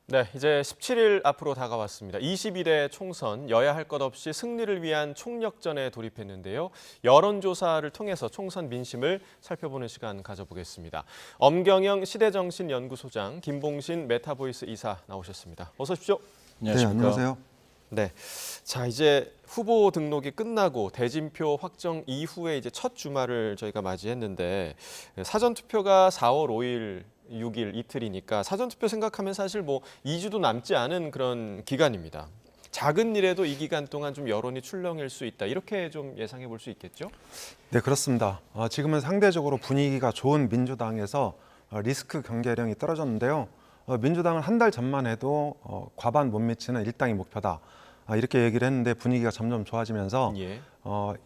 네, 이제 17일 앞으로 다가왔습니다. 22대 총선, 여야 할 것 없이 승리를 위한 총력전에 돌입했는데요. 여론조사를 통해서 총선 민심을 살펴보는 시간 가져보겠습니다. 엄경영 시대정신연구소장, 김봉신 메타보이스 이사 나오셨습니다. 어서 오십시오. 안녕하십니까. 네, 안녕하세요. 네, 자 이제 후보 등록이 끝나고 대진표 확정 이후에 이제 첫 주말을 저희가 맞이했는데 사전 투표가 4월 5일, 6일 이틀이니까 사전 투표 생각하면 사실 뭐 2주도 남지 않은 그런 기간입니다. 작은 일에도 이 기간 동안 좀 여론이 출렁일 수 있다. 이렇게 좀 예상해 볼 수 있겠죠? 네, 그렇습니다. 지금은 상대적으로 분위기가 좋은 민주당에서 리스크 경계령이 떨어졌는데요. 민주당은 한 달 전만 해도 과반 못 미치는 일당이 목표다. 이렇게 얘기를 했는데 분위기가 점점 좋아지면서 예.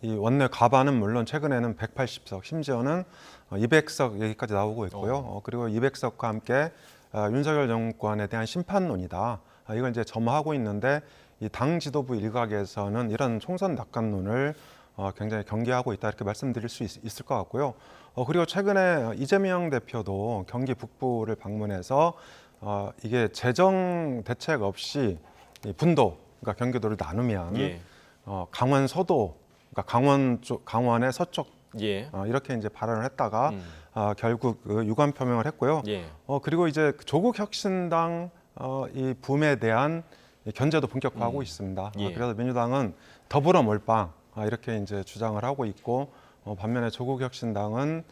이 원내 과반은 물론 최근에는 180석, 심지어는 200석 얘기까지 나오고 있고요. 그리고 200석과 함께 윤석열 정권에 대한 심판론이다. 이걸 이제 점화하고 있는데 이 당 지도부 일각에서는 이런 총선 낙관론을 굉장히 경계하고 있다 이렇게 말씀드릴 수 있을 것 같고요. 그리고 최근에 이재명 대표도 경기 북부를 방문해서 이게 재정 대책 없이 이 분도, 그러니까 경기도를 나누면 예. 강원 서도, 그러니까 강원의 서쪽 예. 이렇게 이제 발언을 했다가 결국 유감 표명을 했고요. 예. 그리고 이제 조국 혁신당 이 붐에 대한 견제도 본격화하고 있습니다. 예. 그래서 민주당은 더불어 몰빵 이렇게 이제 주장을 하고 있고 반면에 조국 혁신당은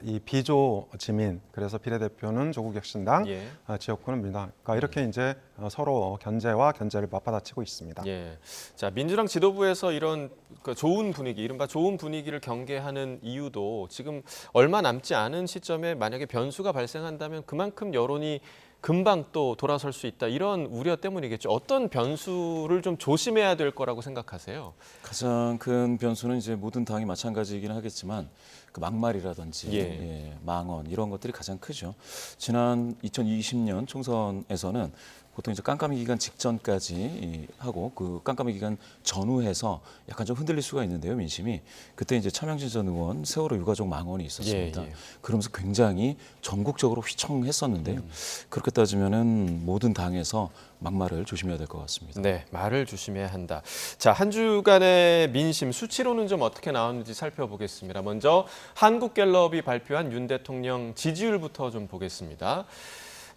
이 비조 지민, 그래서 비례대표는 조국 혁신당, 예. 지역구는 민주당. 그러니까 이렇게 이제 서로 견제와 견제를 맞받아치고 있습니다. 예. 자, 민주당 지도부에서 이런 그 좋은 분위기, 이른바 좋은 분위기를 경계하는 이유도 지금 얼마 남지 않은 시점에 만약에 변수가 발생한다면 그만큼 여론이 금방 또 돌아설 수 있다. 이런 우려 때문이겠죠. 어떤 변수를 좀 조심해야 될 거라고 생각하세요? 가장 큰 변수는 이제 모든 당이 마찬가지이긴 하겠지만 그 막말이라든지 예. 망언 이런 것들이 가장 크죠. 지난 2020년 총선에서는 보통 이제 깜깜이 기간 직전까지 하고 그 깜깜이 기간 전후해서 약간 좀 흔들릴 수가 있는데요, 민심이. 그때 이제 차명진 전 의원 세월호 유가족 망언이 있었습니다. 예. 그러면서 굉장히 전국적으로 휘청했었는데요. 그렇게 따지면은 모든 당에서 막말을 조심해야 될 것 같습니다. 네, 말을 조심해야 한다. 자, 한 주간의 민심 수치로는 좀 어떻게 나왔는지 살펴보겠습니다. 먼저 한국갤럽이 발표한 윤 대통령 지지율부터 좀 보겠습니다.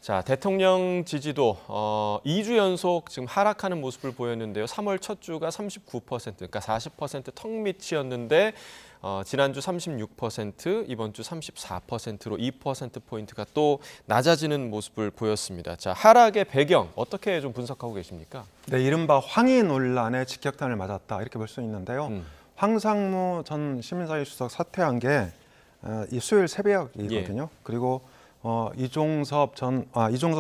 자, 대통령 지지도 2주 연속 지금 하락하는 모습을 보였는데요. 3월 첫 주가 39%, 그러니까 40% 턱 밑이었는데 지난주 36%, 이번 주 34%로 2%포인트가 또 낮아지는 모습을 보였습니다. 자, 하락의 배경 어떻게 좀 분석하고 계십니까? 네, 이른바 황희 논란에 직격탄을 맞았다 이렇게 볼 수 있는데요. 황상무 전 시민사회 수석 사퇴한 게 이 수요일 새벽이거든요. 그리고 이종섭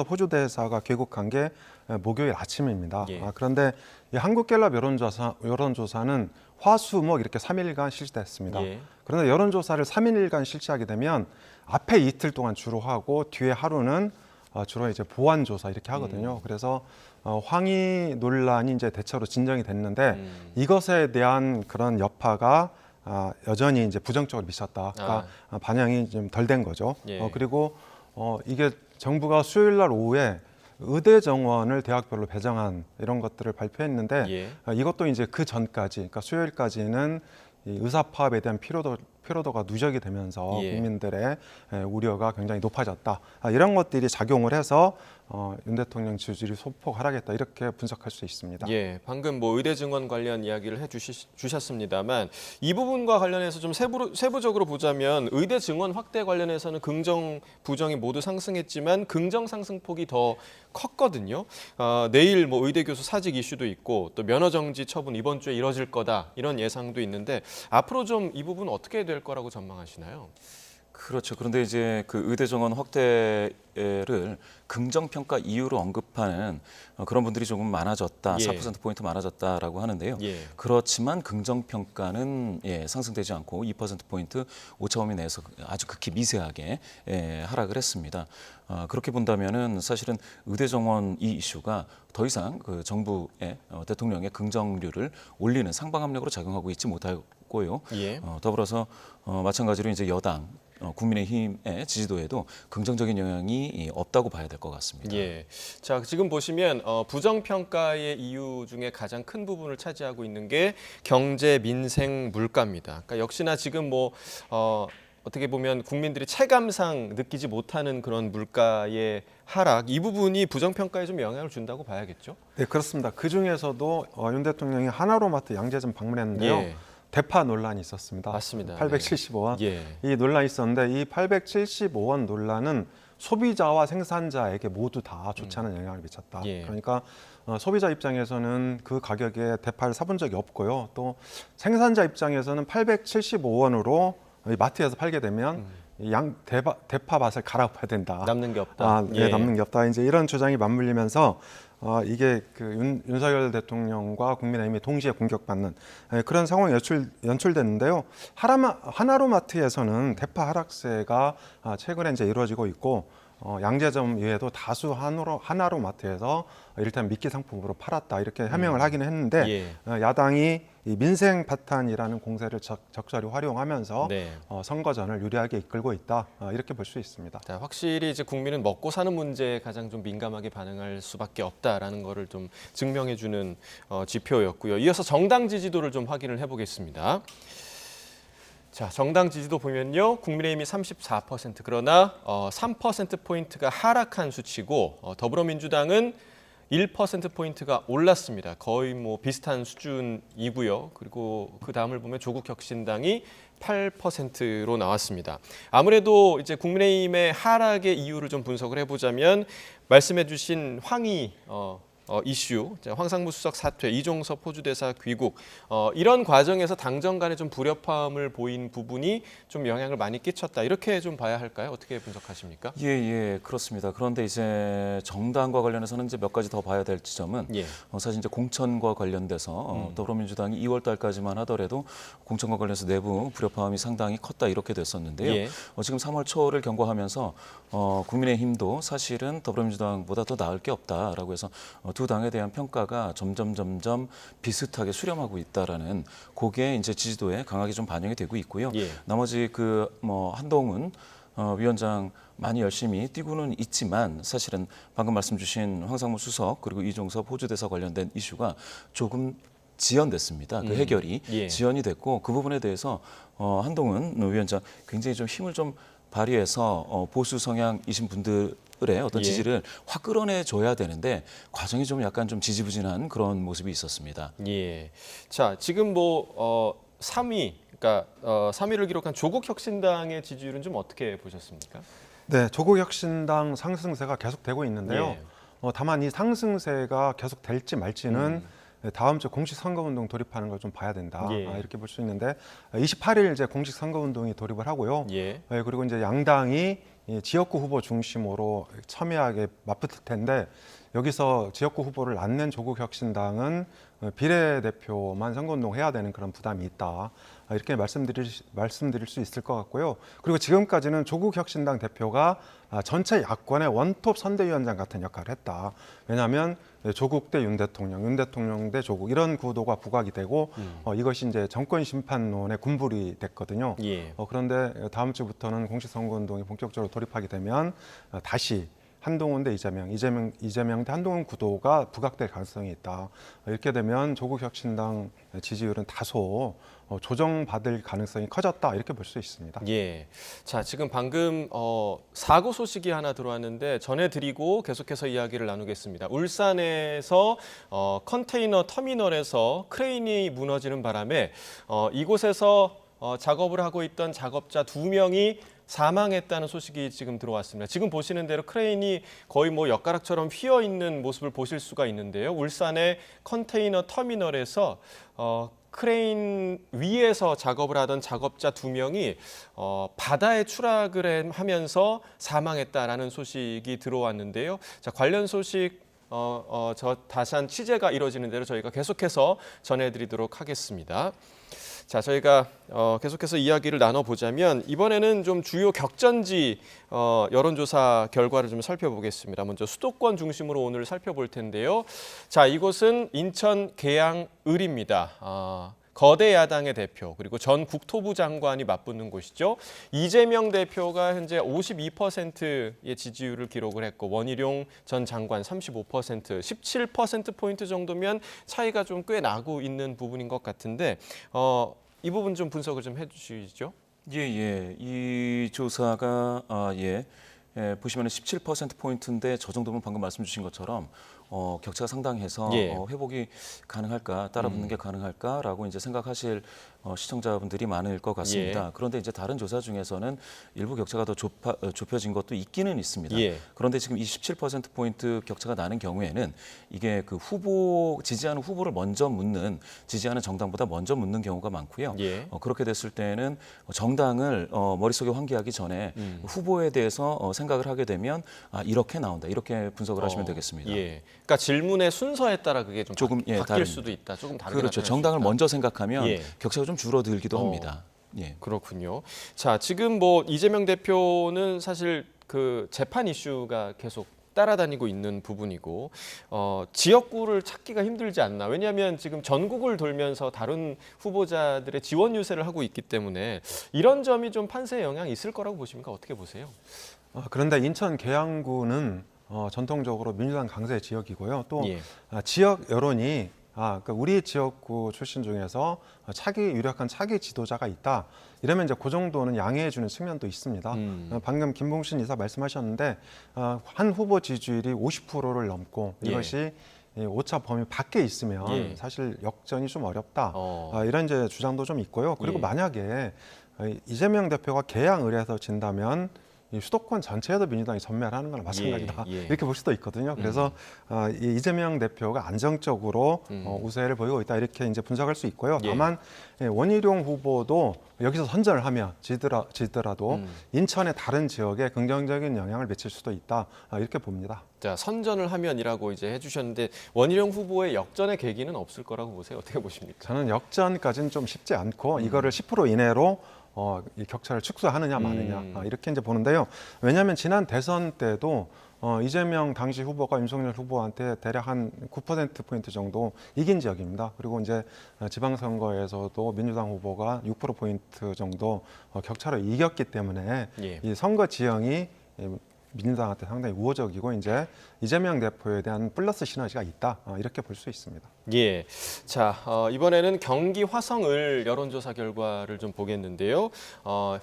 호주 대사가 귀국한 게 목요일 아침입니다. 예. 그런데 이 한국갤럽 여론조사는 화수목 이렇게 3일간 실시됐습니다. 예. 그런데 여론조사를 3일간 실시하게 되면 앞에 이틀 동안 주로 하고 뒤에 하루는 주로 이제 보완 조사 이렇게 하거든요. 그래서 황희 논란이 이제 대체로 진정이 됐는데 이것에 대한 그런 여파가 여전히 이제 부정적으로 미쳤다. 그러니까 반영이 좀 덜 된 거죠. 예. 그리고 이게 정부가 수요일 날 오후에 의대 정원을 대학별로 배정한 이런 것들을 발표했는데 예. 이것도 이제 그 전까지, 그러니까 수요일까지는 이 의사 파업에 대한 피로도가 누적이 되면서 예. 국민들의 우려가 굉장히 높아졌다. 이런 것들이 작용을 해서 윤 대통령 지지율이 소폭 하락했다 이렇게 분석할 수 있습니다. 예, 방금 뭐 의대 증원 관련 이야기를 주셨습니다만 이 부분과 관련해서 좀 세부적으로 보자면 의대 증원 확대 관련해서는 긍정, 부정이 모두 상승했지만 긍정 상승폭이 더 컸거든요. 내일 뭐 의대 교수 사직 이슈도 있고 또 면허 정지 처분 이번 주에 이뤄질 거다 이런 예상도 있는데 앞으로 좀 이 부분 어떻게 될 거라고 전망하시나요? 그렇죠. 그런데 이제 그 의대 정원 확대를 긍정 평가 이유로 언급하는 그런 분들이 조금 많아졌다. 예. 4%포인트 많아졌다라고 하는데요. 예. 그렇지만 긍정 평가는 상승되지 않고 2%포인트 오차범위 내에서 아주 극히 미세하게 하락을 했습니다. 그렇게 본다면은 사실은 의대 정원 이 이슈가 더 이상 그 정부의 대통령의 긍정률을 올리는 상방 압력으로 작용하고 있지 못하고요. 예. 더불어서 마찬가지로 이제 여당 국민의힘의 지지도에도 긍정적인 영향이 없다고 봐야 될 것 같습니다. 예. 자, 지금 보시면 부정평가의 이유 중에 가장 큰 부분을 차지하고 있는 게 경제, 민생, 물가입니다. 그러니까 역시나 지금 어떻게 보면 국민들이 체감상 느끼지 못하는 그런 물가의 하락, 이 부분이 부정평가에 좀 영향을 준다고 봐야겠죠? 네, 그렇습니다. 그 중에서도 윤 대통령이 하나로마트 양재점 방문했는데요. 예. 대파 논란이 있었습니다. 맞습니다. 875원. 예. 이 논란이 있었는데 이 875원 논란은 소비자와 생산자에게 모두 다 좋지 않은 영향을 미쳤다. 예. 그러니까 소비자 입장에서는 그 가격에 대파를 사본 적이 없고요. 또 생산자 입장에서는 875원으로 마트에서 팔게 되면 대파 맛을 갈아엎어야 된다. 남는 게 없다. 네, 남는 게 없다. 이제 이런 주장이 맞물리면서 이게 윤석열 대통령과 국민의힘이 동시에 공격받는 그런 상황이 연출됐는데요. 하나로마트에서는 대파 하락세가 최근에 이제 이루어지고 있고 양재점 외에도 다수 하나로마트에서 이를테면 미끼 상품으로 팔았다 이렇게 해명을 하기는 했는데 예. 야당이 이 민생 파탄이라는 공세를 적절히 활용하면서 네. 선거전을 유리하게 이끌고 있다 이렇게 볼 수 있습니다. 자, 확실히 이제 국민은 먹고 사는 문제에 가장 좀 민감하게 반응할 수밖에 없다라는 거를 좀 증명해주는 지표였고요. 이어서 정당 지지도를 좀 확인을 해보겠습니다. 자, 정당 지지도 보면요. 국민의힘이 34% 그러나 3%포인트가 하락한 수치고 더불어민주당은 1%포인트가 올랐습니다. 거의 비슷한 수준이고요. 그리고 그 다음을 보면 조국혁신당이 8%로 나왔습니다. 아무래도 이제 국민의힘의 하락의 이유를 좀 분석을 해보자면 말씀해주신 황희 이슈, 황상무 수석 사퇴, 이종섭 호주대사 귀국 이런 과정에서 당정 간에 좀 불협화음을 보인 부분이 좀 영향을 많이 끼쳤다. 이렇게 좀 봐야 할까요? 어떻게 분석하십니까? 예, 그렇습니다. 그런데 이제 정당과 관련해서는 이제 몇 가지 더 봐야 될 지점은 예. 사실 이제 공천과 관련돼서 더불어민주당이 2월 달까지만 하더라도 공천과 관련해서 내부 불협화음이 상당히 컸다 이렇게 됐었는데요. 예. 지금 3월 초를 경과하면서 국민의힘도 사실은 더불어민주당보다 더 나을 게 없다라고 해서 두 당에 대한 평가가 점점 비슷하게 수렴하고 있다라는 그게 이제 지지도에 강하게 좀 반영이 되고 있고요. 예. 나머지 한동훈 위원장 많이 열심히 뛰고는 있지만 사실은 방금 말씀 주신 황상무 수석 그리고 이종섭 호주대사 관련된 이슈가 조금 지연됐습니다. 그 해결이 예. 지연이 됐고 그 부분에 대해서 한동훈 위원장 굉장히 좀 힘을 좀 발휘해서 보수 성향이신 분들의 어떤 예. 지지를 확 끌어내줘야 되는데 과정이 좀 약간 좀 지지부진한 그런 모습이 있었습니다. 예. 자, 지금 3위, 그러니까 3위를 기록한 조국혁신당의 지지율은 좀 어떻게 보셨습니까? 네, 조국혁신당 상승세가 계속되고 있는데요. 예. 다만 이 상승세가 계속 될지 말지는 다음 주 공식 선거운동 돌입하는 걸 좀 봐야 된다. 예. 이렇게 볼 수 있는데 28일 이제 공식 선거운동이 돌입을 하고요. 예. 그리고 이제 양당이 이 지역구 후보 중심으로 첨예하게 맞붙을 텐데 여기서 지역구 후보를 안 낸 조국혁신당은 비례대표만 선거운동 해야 되는 그런 부담이 있다. 이렇게 말씀드릴 수 있을 것 같고요. 그리고 지금까지는 조국혁신당 대표가 전체 야권의 원톱 선대위원장 같은 역할을 했다. 왜냐하면 조국 대 윤 대통령, 윤 대통령 대 조국 이런 구도가 부각이 되고 이것이 이제 정권 심판론의 군불이 됐거든요. 예. 그런데 다음 주부터는 공식 선거운동이 본격적으로 돌입하게 되면 다시 한동훈 대 이재명 대 한동훈 구도가 부각될 가능성이 있다. 이렇게 되면 조국혁신당 지지율은 다소 조정받을 가능성이 커졌다. 이렇게 볼 수 있습니다. 예. 자, 지금 방금 사고 소식이 하나 들어왔는데 전해드리고 계속해서 이야기를 나누겠습니다. 울산에서 컨테이너 터미널에서 크레인이 무너지는 바람에 이곳에서 작업을 하고 있던 작업자 2명이 사망했다는 소식이 지금 들어왔습니다. 지금 보시는 대로 크레인이 거의 엿가락처럼 휘어 있는 모습을 보실 수가 있는데요. 울산의 컨테이너 터미널에서 크레인 위에서 작업을 하던 작업자 2명이 바다에 추락을 하면서 사망했다라는 소식이 들어왔는데요. 자, 관련 소식 다시 한 취재가 이루어지는 대로 저희가 계속해서 전해드리도록 하겠습니다. 자, 저희가 계속해서 이야기를 나눠보자면 이번에는 좀 주요 격전지 여론조사 결과를 좀 살펴보겠습니다. 먼저 수도권 중심으로 오늘 살펴볼 텐데요. 자, 이곳은 인천 계양을입니다. 거대 야당의 대표 그리고 전 국토부 장관이 맞붙는 곳이죠. 이재명 대표가 현재 52%의 지지율을 기록을 했고 원희룡 전 장관 35%, 17%포인트 정도면 차이가 좀 꽤 나고 있는 부분인 것 같은데 이 부분 좀 분석을 좀 해주시죠. 예. 이 조사가 보시면 17%포인트인데 저 정도면 방금 말씀 주신 것처럼 격차가 상당해서 예. 회복이 가능할까, 따라붙는 게 가능할까라고 이제 생각하실 시청자분들이 많을 것 같습니다. 예. 그런데 이제 다른 조사 중에서는 일부 격차가 더 좁혀진 것도 있기는 있습니다. 예. 그런데 지금 27%포인트 격차가 나는 경우에는 이게 그 지지하는 후보를 먼저 묻는, 지지하는 정당보다 먼저 묻는 경우가 많고요. 예. 그렇게 됐을 때는 정당을 머릿속에 환기하기 전에 후보에 대해서 생각을 하게 되면 이렇게 나온다. 이렇게 분석을 하시면 되겠습니다. 예. 그러니까 질문의 순서에 따라 그게 좀 조금, 바뀔 다릅니다. 수도 있다. 조금 다르게 그렇죠. 나타날 정당을 수 있다. 먼저 생각하면 예. 격차가 좀 줄어들기도 합니다. 예. 그렇군요. 자, 지금 뭐 이재명 대표는 사실 그 재판 이슈가 계속 따라다니고 있는 부분이고 지역구를 찾기가 힘들지 않나. 왜냐하면 지금 전국을 돌면서 다른 후보자들의 지원 유세를 하고 있기 때문에 이런 점이 좀 판세에 영향이 있을 거라고 보십니까? 어떻게 보세요? 그런데 인천 계양구는 전통적으로 민주당 강세 지역이고요. 또 예. 지역 여론이 그러니까 우리 지역구 출신 중에서 유력한 차기 지도자가 있다. 이러면 이제 그 정도는 양해해 주는 측면도 있습니다. 방금 김봉신 이사 말씀하셨는데 한 후보 지지율이 50%를 넘고 이것이 오차 범위 밖에 있으면 예. 사실 역전이 좀 어렵다. 어. 이런 이제 주장도 좀 있고요. 그리고 예. 만약에 이재명 대표가 계양을에서 진다면 이 수도권 전체에도 민주당이 전멸하는 거나 마찬가지다. 예. 이렇게 볼 수도 있거든요. 그래서 이 이재명 대표가 안정적으로 우세를 보이고 있다. 이렇게 이제 분석할 수 있고요. 예. 다만 원희룡 후보도 여기서 선전을 하면 지더라도 인천의 다른 지역에 긍정적인 영향을 미칠 수도 있다. 이렇게 봅니다. 자, 선전을 하면이라고 이제 해주셨는데 원희룡 후보의 역전의 계기는 없을 거라고 보세요. 어떻게 보십니까? 저는 역전까지는 좀 쉽지 않고 이거를 10% 이내로 이 격차를 축소하느냐 마느냐 이렇게 이제 보는데요. 왜냐하면 지난 대선 때도 이재명 당시 후보가 윤석열 후보한테 대략 한 9%포인트 정도 이긴 지역입니다. 그리고 이제 지방선거에서도 민주당 후보가 6%포인트 정도 격차로 이겼기 때문에 예. 이 선거 지형이 민주당한테 상당히 우호적이고 이제 이재명 대표에 대한 플러스 시너지가 있다. 이렇게 볼 수 있습니다. 예. 자, 이번에는 경기 화성을 여론조사 결과를 좀 보겠는데요.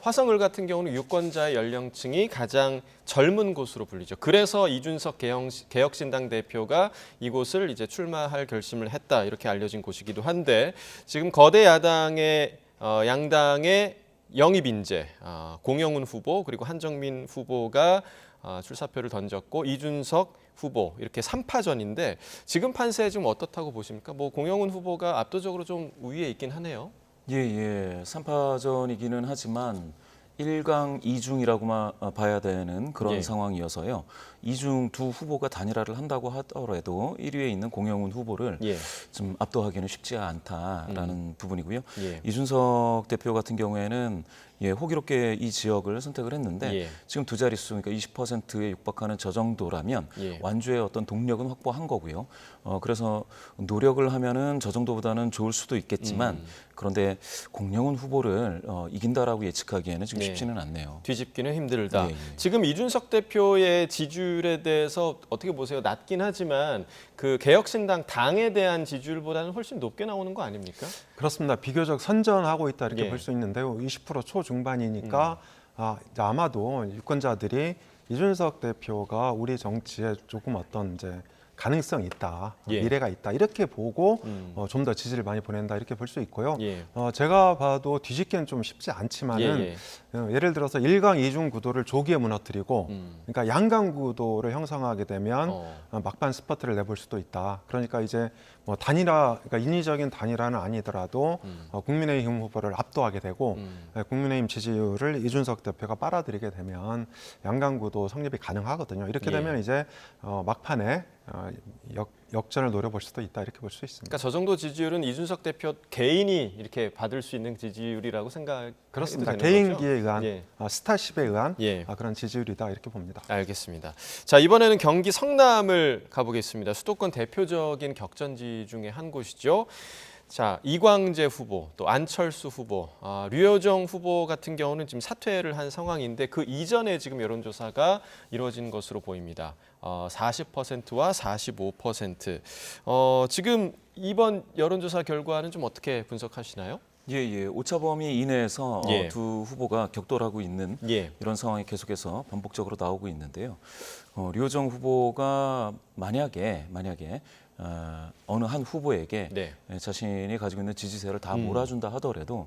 화성을 같은 경우는 유권자의 연령층이 가장 젊은 곳으로 불리죠. 그래서 이준석 개혁신당 대표가 이곳을 이제 출마할 결심을 했다. 이렇게 알려진 곳이기도 한데 지금 거대 야당의 양당의 영입 인재, 공영훈 후보 그리고 한정민 후보가 출사표를 던졌고 이준석 후보 이렇게 3파전인데 지금 판세 좀 어떻다고 보십니까? 뭐 공영훈 후보가 압도적으로 좀 우위에 있긴 하네요. 예. 3파전이기는 하지만 1강 2중이라고만 봐야 되는 그런 예. 상황이어서요. 2중 두 후보가 단일화를 한다고 하더라도 1위에 있는 공영훈 후보를 예. 좀 압도하기는 쉽지 않다라는 부분이고요. 예. 이준석 대표 같은 경우에는 호기롭게 이 지역을 선택을 했는데 예. 지금 두 자릿수, 그러니까 20%에 육박하는 저 정도라면 예. 완주의 어떤 동력은 확보한 거고요. 그래서 노력을 하면은 저 정도보다는 좋을 수도 있겠지만 그런데 공영훈 후보를 이긴다라고 예측하기에는 지금 네. 쉽지는 않네요. 뒤집기는 힘들다. 예. 지금 이준석 대표의 지지율에 대해서 어떻게 보세요? 낮긴 하지만 그 개혁신당 당에 대한 지지율보다는 훨씬 높게 나오는 거 아닙니까? 그렇습니다. 비교적 선전하고 있다 이렇게 예. 볼 수 있는데요. 20% 초중반이니까 이제 아마도 유권자들이 이준석 대표가 우리 정치에 조금 어떤 이제 가능성이 있다, 예. 미래가 있다 이렇게 보고 좀 더 지지를 많이 보낸다 이렇게 볼 수 있고요. 예. 제가 봐도 뒤집기는 좀 쉽지 않지만은 예를 들어서 1강 2중 구도를 조기에 무너뜨리고 그러니까 양강 구도를 형성하게 되면 막판 스퍼트를 내볼 수도 있다. 그러니까 이제 뭐 그러니까 인위적인 단일화는 아니더라도 국민의힘 후보를 압도하게 되고 국민의힘 지지율을 이준석 대표가 빨아들이게 되면 양강 구도 성립이 가능하거든요. 이렇게 예. 되면 이제 막판에 역전을 노려볼 수도 있다 이렇게 볼 수 있습니다. 그러니까 저 정도 지지율은 이준석 대표 개인이 이렇게 받을 수 있는 지지율이라고 그렇습니다. 생각해도 되는 거죠? 개인기에 의한 예. 스타십에 의한 예. 그런 지지율이다 이렇게 봅니다. 알겠습니다. 자, 이번에는 경기 성남을 가보겠습니다. 수도권 대표적인 격전지 중에 한 곳이죠. 자, 이광재 후보, 또 안철수 후보, 류호정 후보 같은 경우는 지금 사퇴를 한 상황인데 그 이전에 지금 여론조사가 이루어진 것으로 보입니다. 40%와 45%. 지금 이번 여론조사 결과는 좀 어떻게 분석하시나요? 예. 오차범위 이내에서 예. 두 후보가 격돌하고 있는 예. 이런 상황이 계속해서 반복적으로 나오고 있는데요. 류호정 후보가 만약에 어느 한 후보에게 네. 자신이 가지고 있는 지지세를 다 몰아준다 하더라도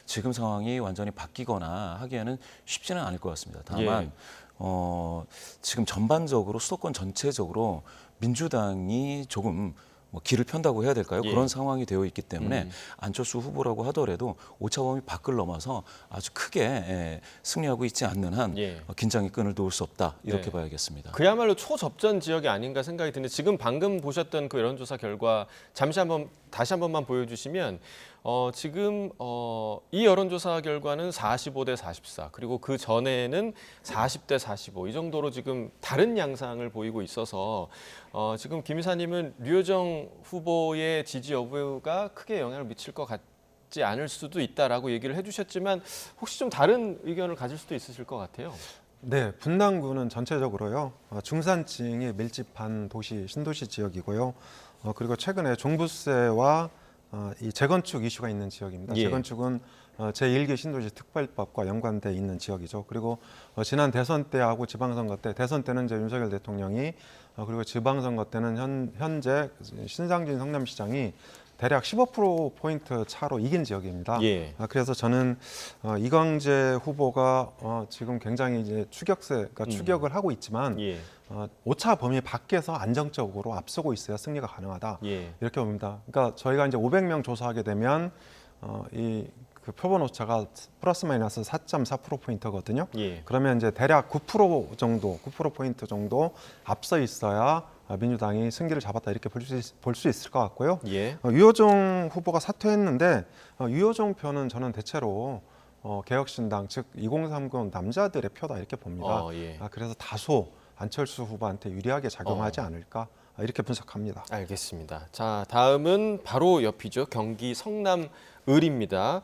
지금 상황이 완전히 바뀌거나 하기에는 쉽지는 않을 것 같습니다. 다만 예. 지금 전반적으로 수도권 전체적으로 민주당이 조금 뭐 길을 편다고 해야 될까요? 예. 그런 상황이 되어 있기 때문에 안철수 후보라고 하더라도 오차범위 밖을 넘어서 아주 크게 승리하고 있지 않는 한 예. 긴장의 끈을 놓을 수 없다 이렇게 네. 봐야겠습니다. 그야말로 초접전 지역이 아닌가 생각이 드는데 지금 방금 보셨던 그 여론조사 결과 다시 한 번만 보여주시면 지금 이 여론조사 결과는 45대 44 그리고 그 전에는 40대 45 이 정도로 지금 다른 양상을 보이고 있어서 지금 김 이사님은 류호정 후보의 지지 여부가 크게 영향을 미칠 것 같지 않을 수도 있다라고 얘기를 해주셨지만 혹시 좀 다른 의견을 가질 수도 있으실 것 같아요. 네, 분당구는 전체적으로요 중산층이 밀집한 도시 신도시 지역이고요. 그리고 최근에 종부세와 이 재건축 이슈가 있는 지역입니다. 예. 재건축은 제1기 신도시 특별법과 연관돼 있는 지역이죠. 그리고 지난 대선 때하고 지방선거 때, 대선 때는 이제 윤석열 대통령이 그리고 지방선거 때는 현재 신상진 성남시장이 대략 15%포인트 차로 이긴 지역입니다. 예. 그래서 저는 이광재 후보가 지금 굉장히 이제 추격을 하고 있지만 예. 오차 범위 밖에서 안정적으로 앞서고 있어야 승리가 가능하다. 예. 이렇게 봅니다. 그러니까 저희가 이제 500명 조사하게 되면 그 표본 오차가 플러스 마이너스 4.4%포인트거든요. 예. 그러면 이제 대략 9%포인트 정도 앞서 있어야 민주당이 승기를 잡았다 이렇게 볼 수 있을 것 같고요. 예. 유호정 후보가 사퇴했는데 유호정 표는 저는 대체로 개혁신당 즉 2030 남자들의 표다 이렇게 봅니다. 예. 그래서 다소 안철수 후보한테 유리하게 작용하지 않을까 이렇게 분석합니다. 알겠습니다. 자, 다음은 바로 옆이죠. 경기 성남 을입니다.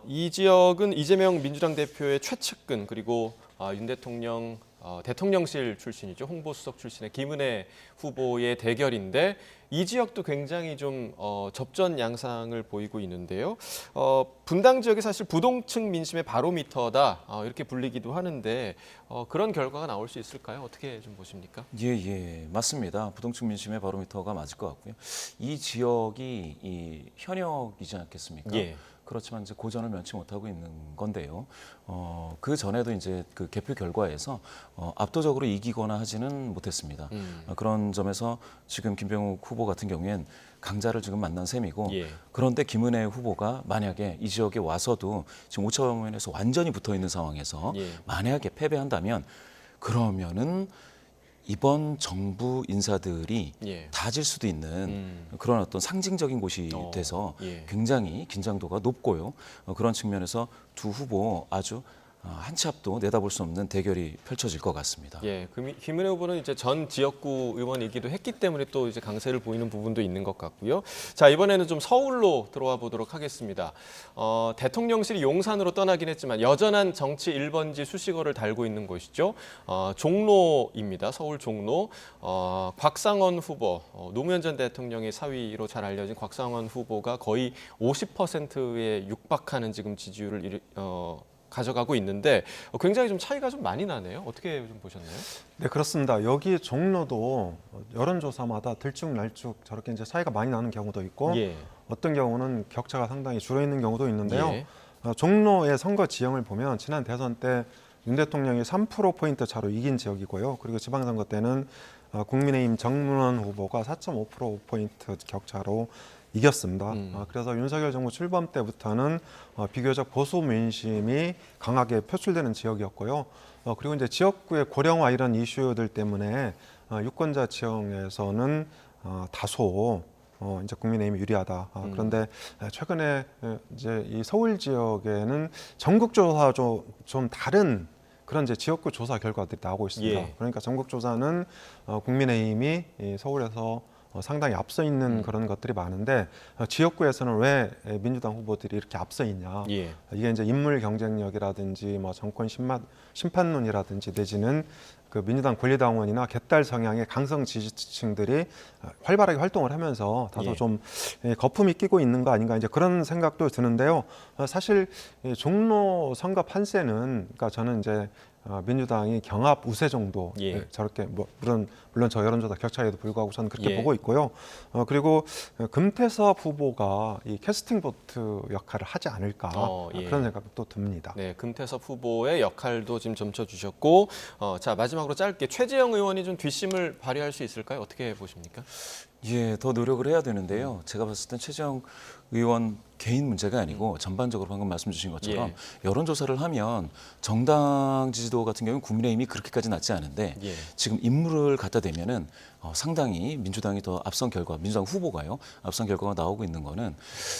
이 지역은 이재명 민주당 대표의 최측근 그리고 윤 대통령 대통령실 출신이죠. 홍보수석 출신의 김은혜 후보의 대결인데 이 지역도 굉장히 좀 접전 양상을 보이고 있는데요. 분당 지역이 사실 부동층 민심의 바로미터다 이렇게 불리기도 하는데 그런 결과가 나올 수 있을까요? 어떻게 좀 보십니까? 예, 맞습니다. 부동층 민심의 바로미터가 맞을 것 같고요. 이 지역이 이 현역이지 않겠습니까? 예. 그렇지만 이제 고전을 면치 못하고 있는 건데요. 그 전에도 이제 그 개표 결과에서 압도적으로 이기거나 하지는 못했습니다. 그런 점에서 지금 김병욱 후보 같은 경우엔 강자를 지금 만난 셈이고 예. 그런데 김은혜 후보가 만약에 이 지역에 와서도 지금 오차범위에서 완전히 붙어 있는 상황에서 예. 만약에 패배한다면 그러면은 이번 정부 인사들이 예. 다 질 수도 있는 그런 어떤 상징적인 곳이 돼서 예. 굉장히 긴장도가 높고요. 그런 측면에서 두 후보 아주 한 치 앞도 내다볼 수 없는 대결이 펼쳐질 것 같습니다. 예, 김은혜 후보는 이제 전 지역구 의원이기도 했기 때문에 또 이제 강세를 보이는 부분도 있는 것 같고요. 자, 이번에는 좀 서울로 들어와 보도록 하겠습니다. 대통령실이 용산으로 떠나긴 했지만 여전한 정치 1번지 수식어를 달고 있는 곳이죠. 종로입니다. 서울 종로. 곽상원 후보, 노무현 전 대통령의 사위로 잘 알려진 곽상원 후보가 거의 50%에 육박하는 지금 지지율을 가져가고 있는데 굉장히 좀 차이가 좀 많이 나네요. 어떻게 좀 보셨나요? 네, 그렇습니다. 여기 종로도 여론조사마다 들쭉날쭉 저렇게 이제 차이가 많이 나는 경우도 있고 예. 어떤 경우는 격차가 상당히 줄어 있는 경우도 있는데요. 예. 종로의 선거 지형을 보면 지난 대선 때 윤 대통령이 3%포인트 차로 이긴 지역이고요. 그리고 지방선거 때는 국민의힘 정문원 후보가 4.5%포인트 격차로 이겼습니다. 그래서 윤석열 정부 출범 때부터는 비교적 보수 민심이 강하게 표출되는 지역이었고요. 그리고 이제 지역구의 고령화 이런 이슈들 때문에 유권자 지형에서는 다소 이제 국민의힘이 유리하다. 그런데 최근에 이제 이 서울 지역에는 전국조사 좀 다른 그런 이제 지역구 조사 결과들이 나오고 있습니다. 예. 그러니까 전국조사는 국민의힘이 이 서울에서 상당히 앞서 있는 그런 것들이 많은데 지역구에서는 왜 민주당 후보들이 이렇게 앞서 있냐? 예. 이게 이제 인물 경쟁력이라든지 뭐 정권 심판론이라든지 내지는 그 민주당 권리당원이나 개딸 성향의 강성 지지층들이 활발하게 활동을 하면서 다소 예. 좀 거품이 끼고 있는 거 아닌가 이제 그런 생각도 드는데요. 사실 종로 선거 판세는 그러니까 저는 이제 민주당이 경합 우세 정도 예. 저렇게 뭐 물론 저 여론조사 격차에도 불구하고 저는 그렇게 예. 보고 있고요. 그리고 금태섭 후보가 이 캐스팅 보트 역할을 하지 않을까 예. 그런 생각도 듭니다. 네, 금태섭 후보의 역할도 지금 점쳐주셨고, 자 마지막으로 짧게 최재형 의원이 좀 뒷심을 발휘할 수 있을까요? 어떻게 보십니까? 예, 더 노력을 해야 되는데요. 제가 봤을 땐 최재형 의원 개인 문제가 아니고 전반적으로 방금 말씀 주신 것처럼 여론조사를 하면 정당 지지도 같은 경우는 국민의힘이 그렇게까지 낮지 않은데 예. 지금 인물을 갖다 대면은 상당히 민주당이 더 앞선 결과, 민주당 후보가요, 앞선 결과가 나오고 있는 거는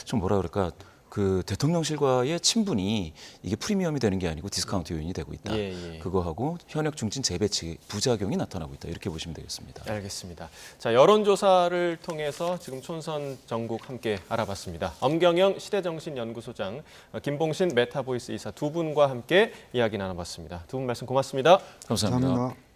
좀 뭐라 그럴까, 그 대통령실과의 친분이 이게 프리미엄이 되는 게 아니고 디스카운트 요인이 되고 있다. 예. 그거하고 현역 중진 재배치 부작용이 나타나고 있다. 이렇게 보시면 되겠습니다. 알겠습니다. 자, 여론조사를 통해서 지금 촌선 전국 함께 알아봤습니다. 엄경영 시대정신연구소장, 김봉신 메타보이스 이사 두 분과 함께 이야기 나눠봤습니다. 두 분 말씀 고맙습니다. 감사합니다. 감사합니다.